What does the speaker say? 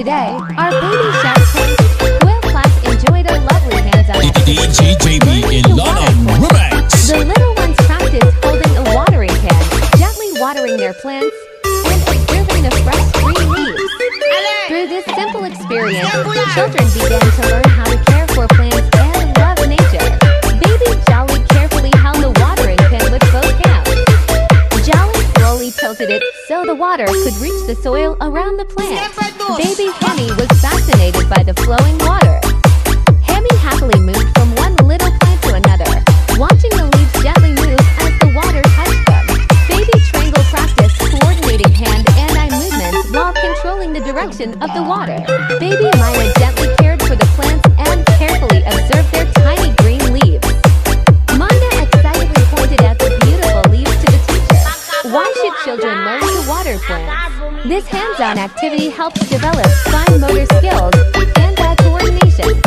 Today, our baby shark plants will class enjoyed a lovely hands-on DJB Ilana Remix. The little ones practice holding a watering can, gently watering their plants, and observing the fresh green leaves. Through this simple experience, children began to learn how to care for plants and love nature. Baby Jolly carefully held the watering can with both hands. Jolly slowly tilted it so the water could reach the soil around the plant. Baby Hammy was fascinated by the flowing water. Hammy happily moved from one little plant to another, watching the leaves gently move as the water touched them. Baby TRAINGLE practiced coordinating hand and eye movements while controlling the direction of the water. Baby Mina gently cared for the plants and carefully observed their tiny green leaves. Mina excitedly pointed out the beautiful leaves to the teacher. Why should children learn to water plants? This hands-on activity helps develop fine motor skills and eye coordination.